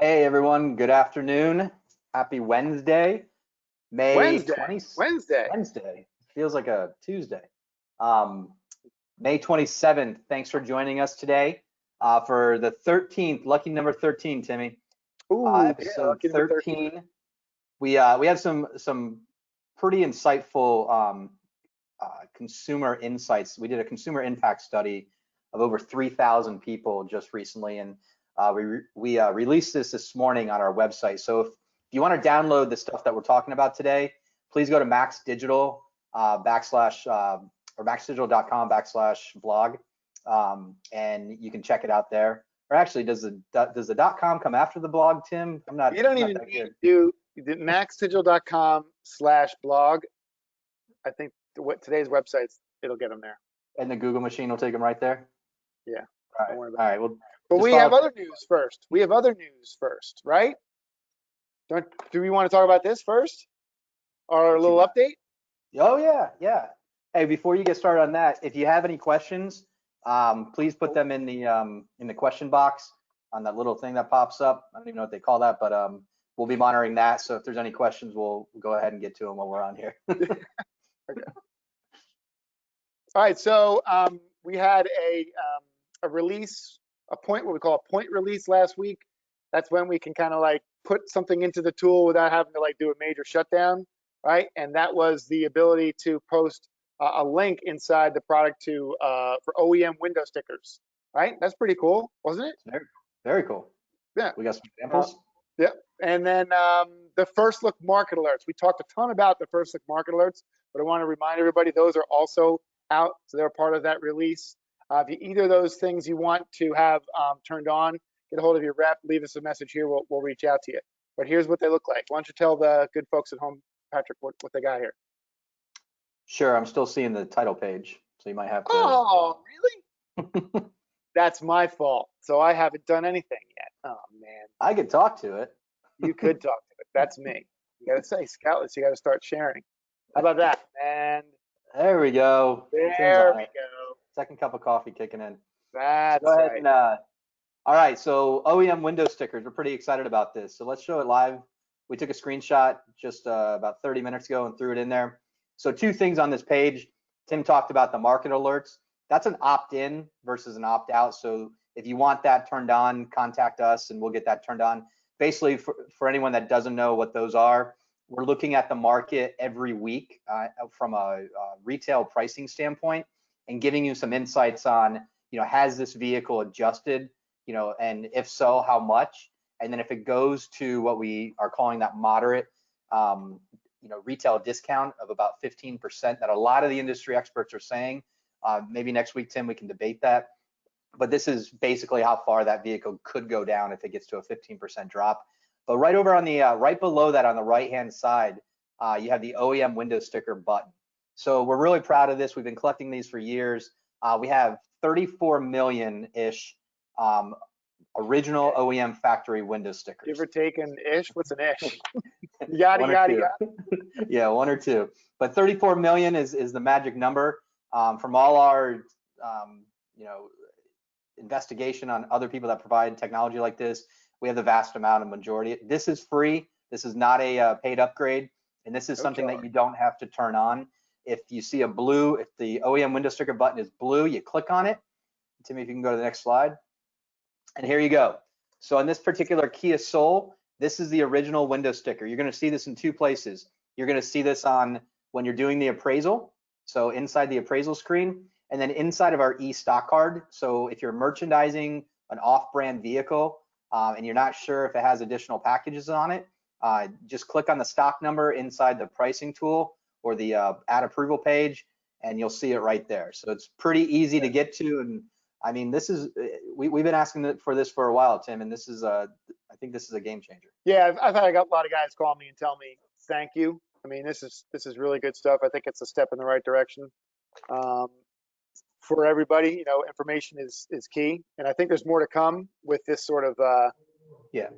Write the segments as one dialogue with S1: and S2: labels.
S1: Hey everyone, good afternoon. Happy Wednesday, May
S2: Wednesday.
S1: 20th.
S2: Wednesday.
S1: Wednesday. Feels like a Tuesday. Um, May 27th. Thanks for joining us today for the 13th, lucky number 13, Timmy.
S2: Ooh, yeah,
S1: Episode
S2: lucky number 13.
S1: 13. We have some pretty insightful consumer insights. We did a consumer impact study of over 3,000 people just recently, and we released this morning on our website. So if you want to download the stuff that we're talking about today, please go to Max Digital backslash or maxdigital.com/blog, and you can check it out there. Or actually, does the .com come after the blog, Tim? I'm not.
S2: You don't
S1: I'm not
S2: even
S1: that
S2: need
S1: good.
S2: to do maxdigital.com/blog. I think what today's websites, it'll get them there.
S1: And the Google machine will take them right there.
S2: Yeah,
S1: All
S2: don't
S1: right.
S2: worry
S1: All
S2: about it.
S1: right. Well,
S2: But
S1: just
S2: we
S1: follow.
S2: have other news first. We have other news first, right? Do we want to talk about this first? Or a
S1: What you
S2: little
S1: got?
S2: update?
S1: Oh yeah, yeah. Hey, before you get started on that, if you have any questions, please put them in the question box on that little thing that pops up. I don't even know what they call that, but we'll be monitoring that. So if there's any questions, we'll go ahead and get to them while we're on here.
S2: Okay. All right, so we had a release, what we call a point release last week. That's when we can kind of like put something into the tool without having to like do a major shutdown, right? And that was the ability to post a link inside the product to for OEM window stickers, right? That's pretty cool, wasn't it?
S1: Very, very cool.
S2: Yeah.
S1: We got some
S2: Uh,
S1: examples.
S2: yeah. And then the first look market alerts. We talked a ton about the first look market alerts, but I want to remind everybody those are also out, so they're part of that release. If you, either of those things you want to have turned on, get a hold of your rep, leave us a message here. We'll reach out to you. But here's what they look like. Why don't you tell the good folks at home, Patrick, what they got here?
S1: Sure, I'm still seeing the title page, so you might have to.
S2: Oh, really? That's my fault. So I haven't done anything yet. Oh, man.
S1: I could talk to it.
S2: You could talk to it. That's me. You got to say, Scoutless, you got to start sharing. How about that? And
S1: There we go. Tim's
S2: there
S1: on
S2: we
S1: it.
S2: go.
S1: Second cup of coffee kicking in. So go
S2: That's
S1: ahead
S2: right.
S1: and all right, so OEM window stickers, we're pretty excited about this. So let's show it live. We took a screenshot just about 30 minutes ago and threw it in there. So two things on this page. Tim talked about the market alerts. That's an opt-in versus an opt-out. So if you want that turned on, contact us and we'll get that turned on. Basically, for anyone that doesn't know what those are, we're looking at the market every week from a retail pricing standpoint and giving you some insights on, has this vehicle adjusted, and if so, how much? And then if it goes to what we are calling that moderate, retail discount of about 15% that a lot of the industry experts are saying, maybe next week, Tim, we can debate that. But this is basically how far that vehicle could go down if it gets to a 15% drop. But right over on the, right below that on the right-hand side, you have the OEM window sticker button. So we're really proud of this. We've been collecting these for years. We have 34 million-ish original OEM factory window stickers.
S2: You ever taken ish? What's an ish? Yada, yada, yada.
S1: Yeah, one or two. But 34 million is the magic number. From all our, investigation on other people that provide technology like this, we have the vast amount of majority. This is free. This is not a paid upgrade. And this is something that you don't have to turn on. If you see if the OEM window sticker button is blue, you click on it. Timmy, if you can go to the next slide. And here you go. So in this particular Kia Soul, this is the original window sticker. You're going to see this in two places. You're going to see this on when you're doing the appraisal. So inside the appraisal screen, and then inside of our e-stock card. So if you're merchandising an off-brand vehicle and you're not sure if it has additional packages on it, just click on the stock number inside the pricing tool or the add approval page, and you'll see it right there. So it's pretty easy to get to. And I mean, this is, we've been asking for this for a while, Tim, and this is I think this is a game changer.
S2: Yeah, I've had a lot of guys call me and tell me thank you. I mean, this is really good stuff. I think it's a step in the right direction. For everybody, information is key, and I think there's more to come with this sort of
S1: Yeah,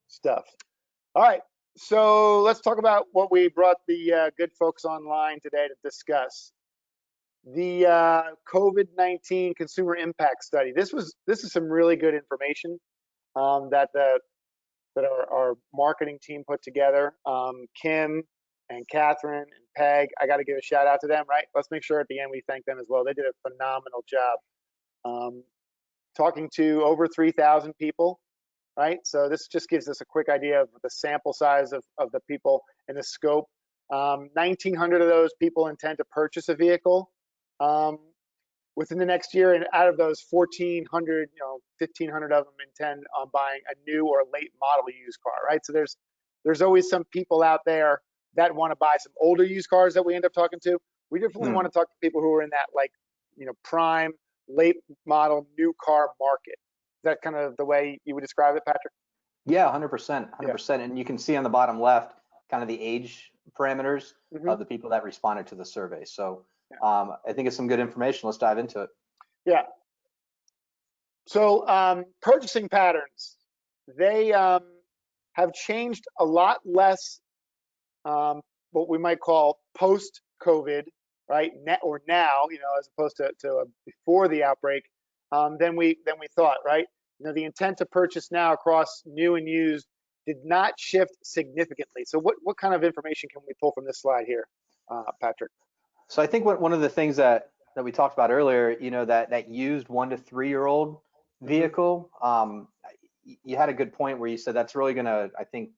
S2: stuff. All right, so let's talk about what we brought the good folks online today to discuss. The COVID-19 consumer impact study. This is some really good information. that our marketing team put together. Kim and Catherine and Peg, I got to give a shout out to them, right? Let's make sure at the end we thank them as well. They did a phenomenal job. Talking to over 3,000 people, right? So this just gives us a quick idea of the sample size of the people and the scope. 1,900 of those people intend to purchase a vehicle within the next year, and out of those 1,400, 1,500 of them intend on buying a new or late model used car, right? So there's always some people out there that want to buy some older used cars that we end up talking to. We definitely want to talk to people who are in that prime late model new car market. Is that kind of the way you would describe it, Patrick?
S1: Yeah, 100%, 100%. And you can see on the bottom left kind of the age parameters of the people that responded to the survey. So I think it's some good information. Let's dive into it.
S2: Yeah. So purchasing patterns, they have changed a lot less what we might call post-COVID, right? Or now, as opposed to before the outbreak, than we thought, right? The intent to purchase now across new and used did not shift significantly. So what kind of information can we pull from this slide here, Patrick?
S1: So I think one of the things that we talked about earlier, that used 1 to 3 year old vehicle, you had a good point where you said that's really going to, I think,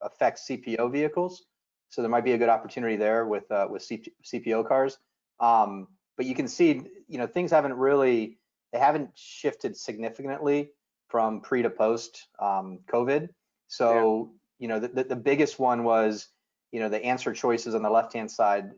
S1: affect CPO vehicles. So there might be a good opportunity there with CPO cars. But you can see, things haven't shifted significantly from pre to post COVID. So, the biggest one was, the answer choices on the left-hand side.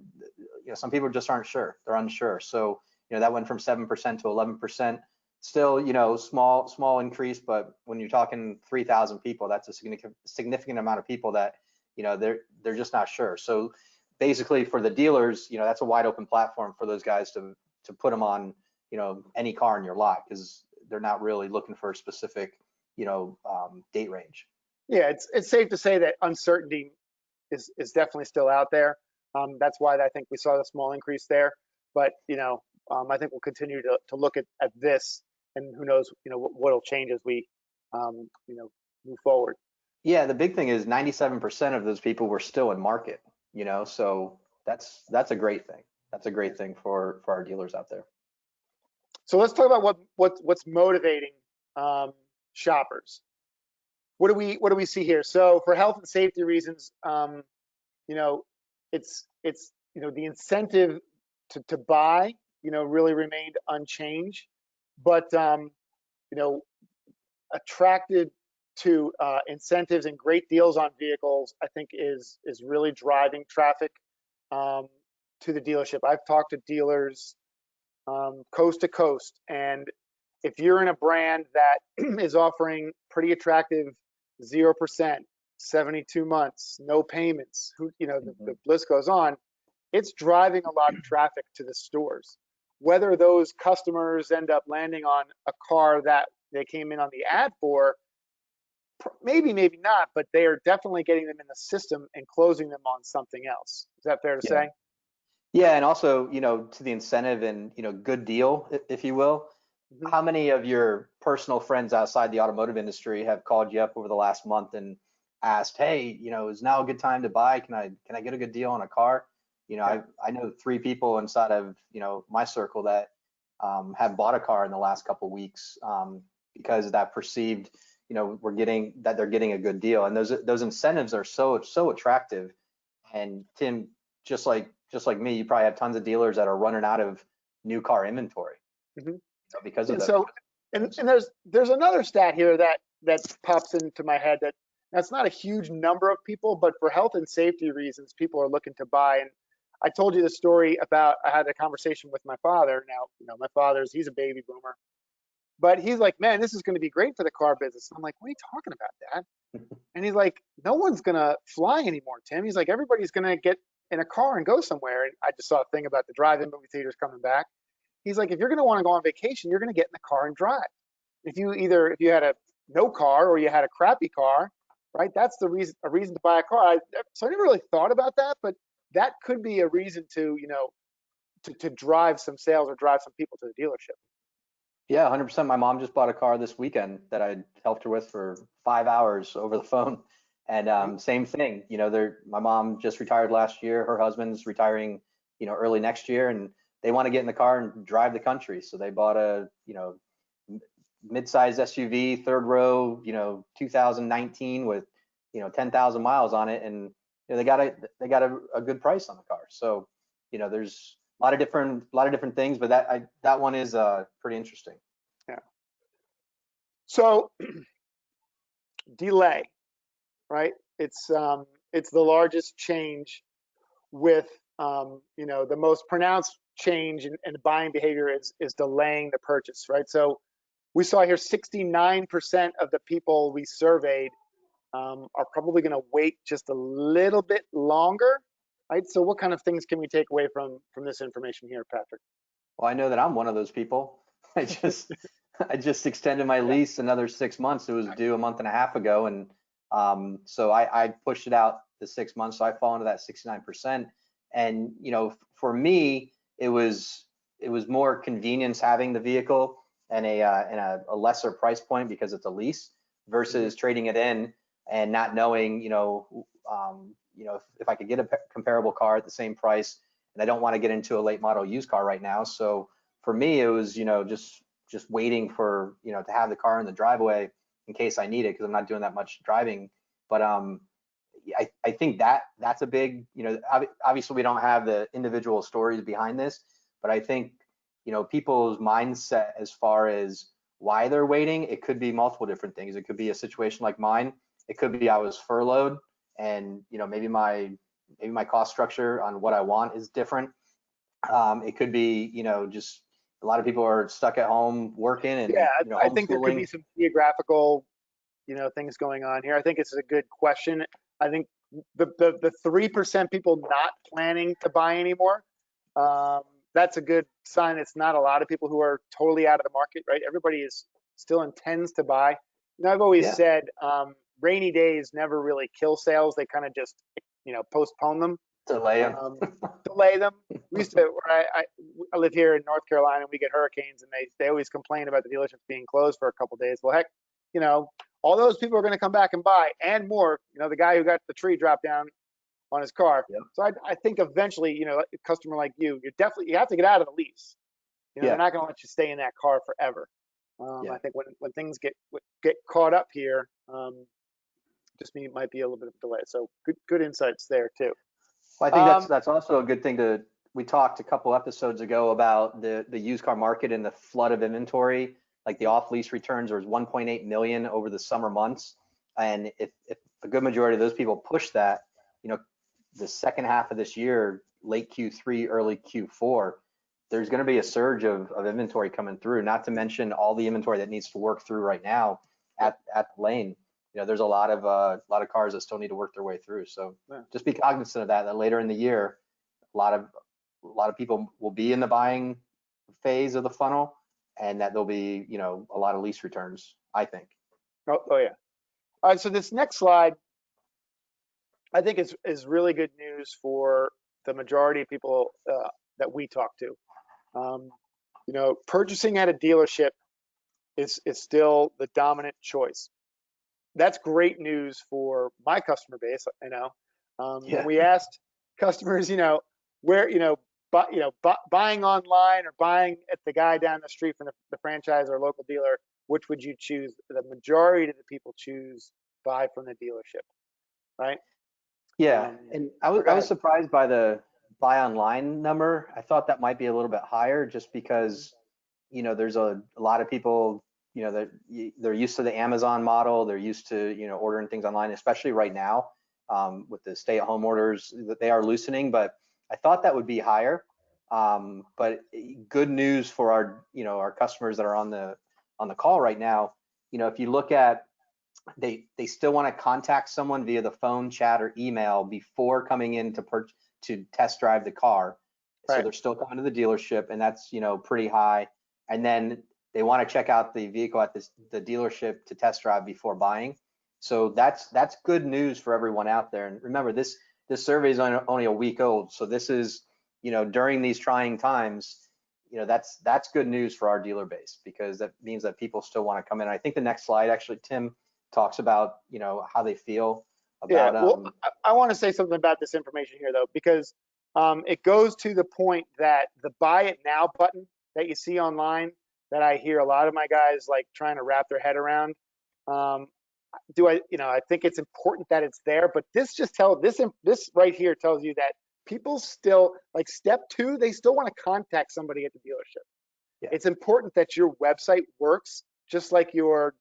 S1: Some people just aren't sure. They're unsure. So, that went from 7% to 11%. Still, small increase, but when you're talking 3,000 people, that's a significant amount of people that, they're just not sure. So basically for the dealers, that's a wide open platform for those guys to put them on, any car in your lot, because they're not really looking for a specific, date range.
S2: Yeah, it's safe to say that uncertainty is definitely still out there. That's why I think we saw the small increase there. But I think we'll continue to look at this, and who knows, what'll change as we move forward.
S1: Yeah, the big thing is 97% of those people were still in market, so that's a great thing. That's a great thing for our dealers out there.
S2: So let's talk about what's motivating shoppers. What do we see here? So for health and safety reasons, it's the incentive to buy, really remained unchanged, but attracted to incentives and great deals on vehicles, I think is really driving traffic to the dealership. I've talked to dealers coast to coast, and if you're in a brand that is offering pretty attractive 0%, 72 months, no payments, the list goes on, it's driving a lot of traffic to the stores. Whether those customers end up landing on a car that they came in on the ad for, maybe not, but they are definitely getting them in the system and closing them on something else. Is that fair to say?
S1: Yeah, and also, to the incentive and, good deal, if you will. How many of your personal friends outside the automotive industry have called you up over the last month and asked, hey, is now a good time to buy? Can I get a good deal on a car? I know 3 people inside of, my circle that have bought a car in the last couple of weeks because of that perceived, they're getting a good deal. And those incentives are so attractive. And Tim, just like me, you probably have tons of dealers that are running out of new car inventory because of that.
S2: So, and there's another stat here that pops into my head that's not a huge number of people, but for health and safety reasons, people are looking to buy. And I told you the story about, I had a conversation with my father. Now, my he's a baby boomer, but he's like, man, this is going to be great for the car business. I'm like, what are you talking about, Dad? And he's like, no one's going to fly anymore, Tim. He's like, everybody's going to get in a car and go somewhere. And I just saw a thing about the drive-in movie theaters coming back. He's like, if you're going to want to go on vacation, you're going to get in the car and drive. If you had no car or you had a crappy car, right? That's a reason to buy a car. So I never really thought about that, but that could be a reason to drive some sales or drive some people to the dealership.
S1: Yeah, 100%. My mom just bought a car this weekend that I helped her with for 5 hours over the phone. And
S2: Right?
S1: same thing, my mom just retired last year. Her husband's retiring, early next year, and they want to get in the car and drive the country. So they bought a, m- mid-size SUV, third row, 2019 with, 10,000 miles on it, and they got a good price on the car. So, there's a lot of different things, but that one is pretty interesting.
S2: Yeah. So delay, right? It's the largest change with the most pronounced change in buying behavior is delaying the purchase, right? So we saw here 69% of the people we surveyed are probably going to wait just a little bit longer, right? So what kind of things can we take away from this information here, Patrick?
S1: Well, I know that I'm one of those people. I just I just extended my
S2: Yeah.
S1: lease another 6 months. It was due a month and a half ago, and so I pushed it out to 6 months. So I fall into that 69%. And for me, it was more convenience having the vehicle and a lesser price point because it's a lease
S2: Mhm.
S1: versus trading it in and not knowing if I could get a comparable car at the same price, and I don't want to get into a late model used car right now. So for me, it was, just waiting for, to have the car in the driveway in case I need it, because I'm not doing that much driving. But I think that's a big, obviously we don't have the individual stories behind this, but I think, people's mindset as far as why they're waiting, it could be multiple different things. It could be a situation like mine. It could be I was furloughed, and, maybe my cost structure on what I want is different. It could be, just a lot of people are stuck at home working
S2: Yeah,
S1: and,
S2: I think there could be
S1: homeschooling.
S2: some geographical, things going on here. I think it's a good question. I think the 3% people not planning to buy anymore, um, that's a good sign. It's not a lot of people who are totally out of the market, right? Everybody is still intends to buy. I've always
S1: Yeah,
S2: said rainy days never really kill sales. They kind of just, postpone them,
S1: delay them.
S2: um, delay them. We used to, where I live here in North Carolina, and we get hurricanes, and they always complain about the dealerships being closed for a couple of days. Well, heck, you know, all those people are going to come back and buy, and more. The guy who got the tree dropped down on his car.
S1: Yep.
S2: So I think eventually, a customer like you have to get out of the lease. They're
S1: Yeah,
S2: not going to let you stay in that car forever. I
S1: yeah.
S2: think when things get caught up here, might be a little bit of a delay. So good insights there too.
S1: Well, I think that's
S2: Um,
S1: that's also a good thing to. We talked a couple episodes ago about the used car market and the flood of inventory. Like the off lease returns, there was 1.8 million over the summer months, and if a good majority of those people push that, you know, the second half of this year, late Q3, early Q4, there's going to be a surge of inventory coming through. Not to mention all the inventory that needs to work through right now
S2: Yep.
S1: at the lane. There's a lot of cars that still need to work their way through. So
S2: Yeah.
S1: just be cognizant of that later in the year, a lot of people will be in the buying phase of the funnel, and that there'll be, a lot of lease returns, I think.
S2: Oh yeah. All right. So this next slide, I think is really good news for the majority of people that we talk to. Um, purchasing at a dealership is still the dominant choice. That's great news for my customer base. When
S1: Yeah.
S2: we asked customers, where, buying online or buying at the guy down the street from the franchise or local dealer, which would you choose? The majority of the people choose buy from the dealership, right?
S1: Yeah,
S2: Um,
S1: and I was
S2: or go
S1: I was
S2: ahead.
S1: surprised by the buy online number. I thought that might be a little bit higher just because, there's a lot of people, that they're used to the Amazon model. They're used to, ordering things online, especially right now, with the stay-at-home orders that they are loosening. But I thought that would be higher. But good news for our customers that are on the call right now. If you look at, they still want to contact someone via the phone, chat, or email before coming in to test drive the car. So
S2: Right.
S1: they're still coming to the dealership, and that's, pretty high. And then they want to check out the vehicle at the dealership to test drive before buying. So that's good news for everyone out there. And remember, this survey is only a week old, so this is, during these trying times, that's good news for our dealer base, because that means that people still want to come in. I think the next slide, actually, Tim talks about, how they feel about.
S2: Yeah, well, I want to say something about this information here, though, because it goes to the point that the buy it now button that you see online, that I hear a lot of my guys like trying to wrap their head around. I think it's important that it's there, but this right here tells you that people still, like, step 2, they still want to contact somebody at the dealership.
S1: Yeah.
S2: It's important that your website works just like your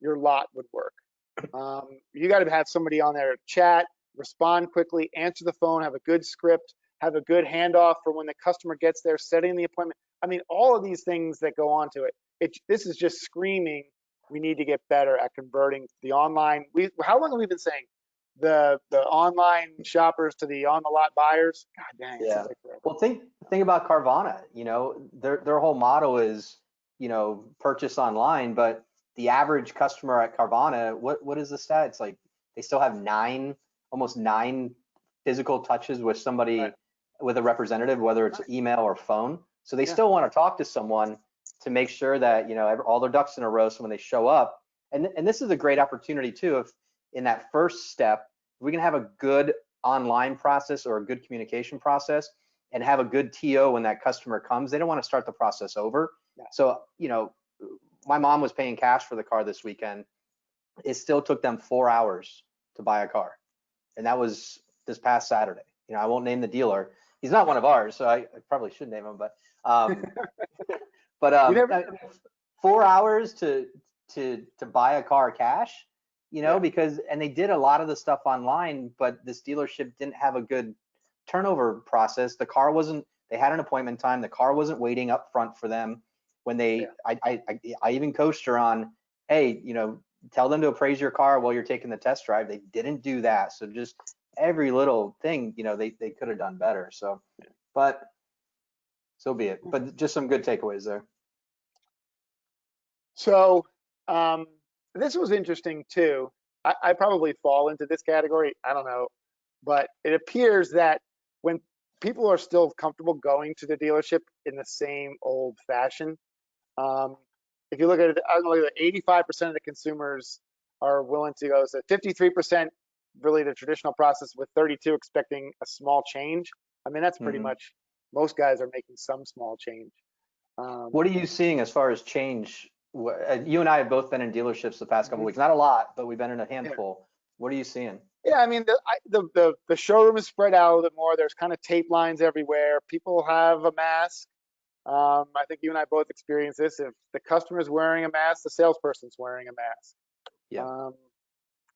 S2: lot would work. You got to have somebody on there to chat, respond quickly, answer the phone, have a good script, have a good handoff for when the customer gets there, setting the appointment. I mean, all of these things that go on to it. This is just screaming, we need to get better at converting the online. How long have we been saying the online shoppers to the on the lot buyers? God dang.
S1: Yeah. Well, think about Carvana. Their whole motto is, purchase online, but the average customer at Carvana, what is the stat? It's like they still have almost nine physical touches with somebody, right, with a representative, whether it's email or phone. So they still want to talk to someone to make sure that, all their ducks in a row. So when they show up, and this is a great opportunity too, if in that first step, we can have a good online process or a good communication process and have a good TO when that customer comes. They don't want to start the process over. Yeah. So, my mom was paying cash for the car this weekend. It still took them 4 hours to buy a car. And that was this past Saturday. I won't name the dealer. He's not one of ours, so I probably should name him, but 4 hours to buy a car cash, because, and they did a lot of the stuff online, but this dealership didn't have a good turnover process. The car wasn't, they had an appointment time. The car wasn't waiting up front for them. When they, I even coached her on, hey, tell them to appraise your car while you're taking the test drive. They didn't do that. So just every little thing, they could have done better. So, but so be it. But just some good takeaways there.
S2: So this was interesting too. I probably fall into this category. I don't know, but it appears that when people are still comfortable going to the dealership in the same old fashion, if you look at it, I don't know, 85% of the consumers are willing to go. So 53% really the traditional process, with 32 expecting a small change. I mean, that's pretty much, most guys are making some small change.
S1: What are you seeing as far as change? You and I have both been in dealerships the past couple of weeks. Not a lot, but we've been in a handful. Yeah. What are you seeing?
S2: Yeah, I mean, the showroom is spread out a little bit more. There's kind of tape lines everywhere. People have a mask. I think you and I both experienced this. If the customer's wearing a mask, the salesperson's wearing a mask. Yeah.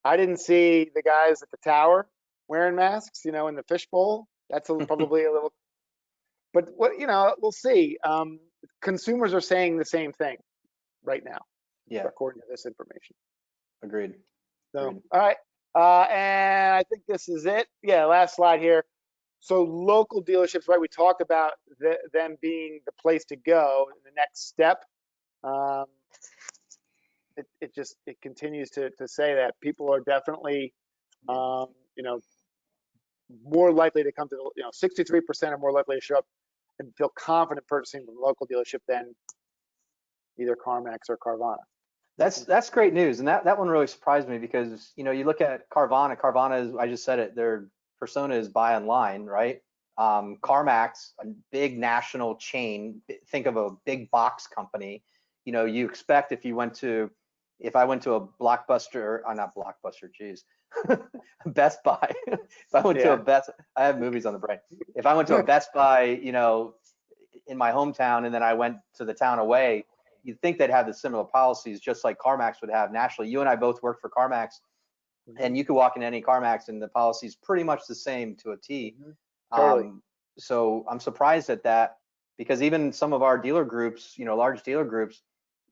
S2: I didn't see the guys at the tower wearing masks, in the fishbowl. That's probably a little, but we'll see. Consumers are saying the same thing right now. Yeah. According to this information.
S1: Agreed.
S2: So, all right. And I think this is it. Yeah, last slide here. So local dealerships, right? We talked about them being the place to go in the next step. It continues to say that people are definitely, more likely to come to, 63% are more likely to show up and feel confident purchasing from a local dealership than either CarMax or Carvana.
S1: That's great news, and that one really surprised me, because you look at Carvana. Carvana is, I just said it, their persona is buy online, right? CarMax, a big national chain. Think of a big box company. You expect if I went to a Blockbuster, not Blockbuster, geez, Best Buy. If I went to a I have movies on the brain. If I went to a Best Buy, in my hometown, and then I went to the town away, you'd think they'd have the similar policies, just like CarMax would have nationally. You and I both worked for CarMax, and you could walk in any CarMax and the policy is pretty much the same to a T. Totally. So I'm surprised at that, because even some of our dealer groups, large dealer groups,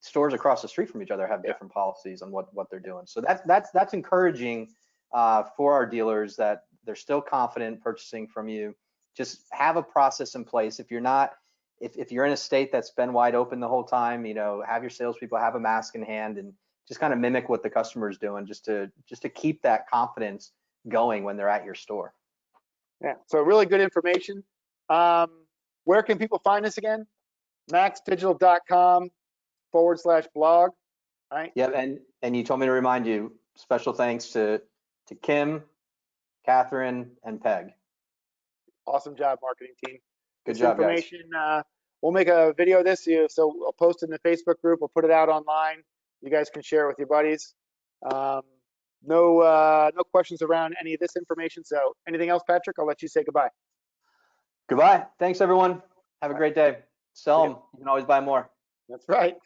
S1: stores across the street from each other have different policies on what they're doing. So that's encouraging for our dealers, that they're still confident purchasing from you. Just have a process in place. If you're not, if you're in a state that's been wide open the whole time, have your salespeople have a mask in hand and just kind of mimic what the customer is doing, just to keep that confidence going when they're at your store.
S2: Yeah, so really good information. Where can people find us again? maxdigital.com/blog. Right.
S1: Yep, and you told me to remind you, special thanks to Kim, Catherine, and Peg.
S2: Awesome job, marketing team.
S1: Good
S2: This
S1: job, guys.
S2: information, we'll make a video of this, so we'll post it in the Facebook group. We'll put it out online. You guys can share it with your buddies. No questions around any of this information. So anything else, Patrick? I'll let you say goodbye.
S1: Goodbye. Thanks, everyone. Have a great day. Sell them. You can always buy more.
S2: That's right.